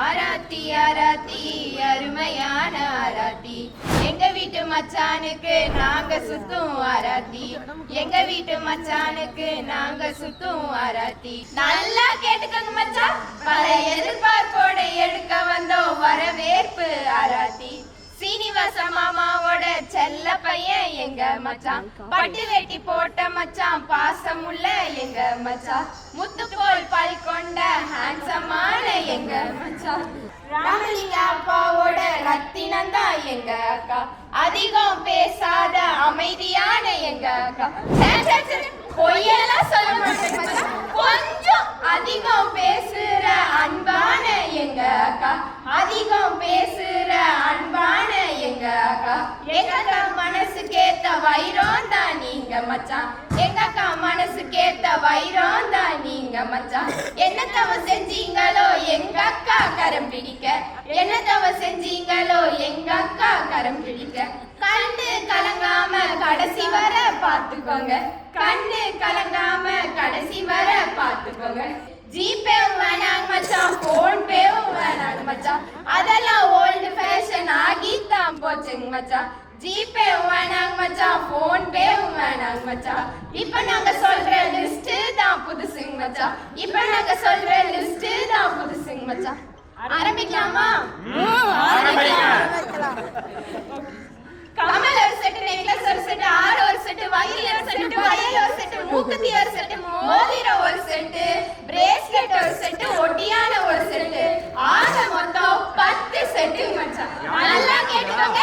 ஆராத்தி ஆராத்தி அருமையான ஆராத்தி எங்க வீட்டு மச்சானுக்கு நாங்க சுத்தும் ஆராத்தி எங்க வீட்டு மச்சானுக்கு நாங்க சுத்தும் ஆராத்தி நல்லா கேட்டுக்கங்க மச்சான் பல எதிர்பார்ப்போட எடுக்க வந்தோம் வரவேற்பு ஆராத்தி சீனிவாச மாமாவோட செல்ல பையன் எங்க மச்சான் பட்டு வேட்டி போட்ட மச்சான் பாசமுள்ள எங்க மச்சான் முத்து போல் பல் கொண்ட ஹேண்ட்ஸமான எங்க மச்சான் ராமலிங்க அப்பாவோட ரத்தினந்தா எங்க அக்கா அதிகம் பேசாத அமைதியான எங்க அக்கா பொய்யெல்லாம் சொல்ல மாட்டேன் மச்சான் கொஞ்சம் அதிகம் பேசுற அன்பான எங்க அக்கா அதிகம் பேசுற அன்பான எங்க அக்கா எங்க அக்கா மனசுக்கேத்த வைரம் தான் நீங்க மச்சான் எங்க அக்கா மனசுக்கேத்த வைரம் தான் நீங்க மச்சான் என்ன தவ செஞ்சீங்களோ எங்க அக்கா கரம் பிடிக்க என்ன தவ செஞ்சீங்களோ எங்க அக்கா கரம் பிடிக்க கண்ணு கலங்காம கடைசி வர பாத்துக்கோங்க கண்ணு கலங்காம கடைசி வர பாத்துக்கோங்க ஜிபே வேணாங்க மச்சான் போன் பேவும் வேணாங்க மச்சான் அதெல்லாம் ஓல்டு ஃபேஷன் ஆகித்தான் போச்சுங்க மச்சான் ஜிபே வேணாங்க மச்சான் போன் பேவும் வேணாங்க மச்சான் இப்ப நாங்க சொல்ற லிஸ்ட் தான் புதுசுங்க மச்சான் இப்ப நாங்க சொல்ற லிஸ்ட் தான் புதுசுங்க மச்சான் ஆரம்பிக்கலாமா கமல் ஒரு செட் நெக்லஸ் ஒரு செட் ஆறு ஒரு செட் வயல் ஒரு செட் வயல் ஒரு செட் மூக்குத்தி ஒரு செட் மோதிரம் ஒரு செட் பிரேஸ்லெட் ஒரு செட் ஒட்டியான ஒரு செட் ஆக மொத்தம் 10 செட்டுங்க மச்சான் நல்லா கேட்டுக்கோங்க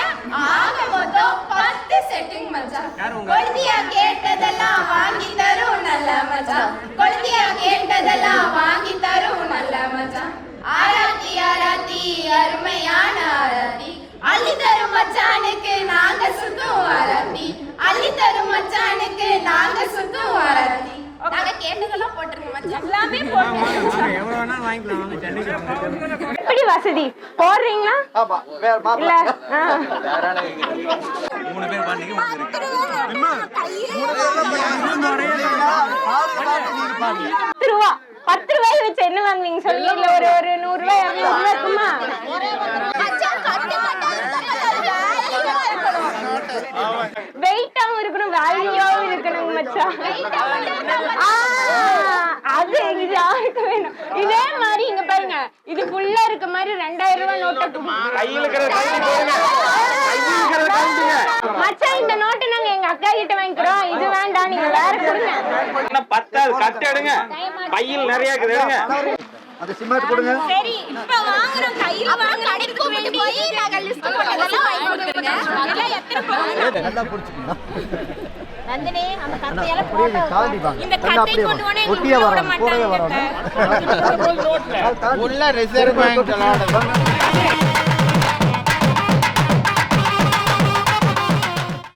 ஆக மொத்தம் 10 செட்டுங்க மச்சான் கொழுந்தியா கேட்டதெல்லாம் வாங்கி தரும் நல்ல மச்சான் கொழுந்தியா கேட்டதெல்லாம் வாங்கி தரும் நல்ல மச்சான் ஆராத்தி ஆராத்தி அருமையான ஆராத்தி அள்ளி தரும் மச்சானுக்கு நாங்க சுத்தும் ஆராத்தி அள்ளி தரும் மச்சானுக்கு நாங்க சுத்தும் ஆராத்தி நாங்க கேட்டதெல்லாம் போட்டுருங்க மச்சான் எல்லாமே போட்டுருங்க எவ்வளவு வேணா வாங்கிக்கலாம் வாங்க சென்னைக்கு எப்படி வசதி போடுறீங்களா ஆமா இல்ல மூணு பேர் பாண்டிங்க அம்மா 10 ரூபாய் வச்சு என்ன வாங்குவீங்க சொல்லுங்க இல்ல ஒரு 100 ரூபாய் 200 ரூபாய் இருக்குமா வெயிட்டாவும் இருக்கணும் வேல்யூவாவும் இருக்கணும் மச்சான் அது யாருக்கு வேணும் இதே மாதிரி இங்க பாருங்க இது ஃபுல்லா இருக்க மாதிரி 2000 ரூபாய் நோட்டு மச்சான் இந்த நோட்டு நாங்க எங்க அக்கா கிட்ட வாங்கிக்கிறோம் இது வேண்டாம் நீங்க வேற கொடுங்க பத்தாது கட் எடுங்க பையில் நிறைய இருக்குது எடுங்க அந்த சிமெண்ட் கொடுங்க சரி இப்ப வாங்குறோம் கையில வாங்க கடைக்கு வேண்டி போய் நாங்க லிஸ்ட் போட்டதெல்லாம் வாங்கி கொடுங்க எல்லாம் எத்தனை போடுங்க நல்லா புடிச்சுக்கங்க நந்தினி அந்த கத்தையெல்லாம் போட்டு இந்த கத்தை கொண்டு போனா ஒட்டியா வரணும் கூடவே வரணும் உள்ள ரிசர்வ் பேங்க்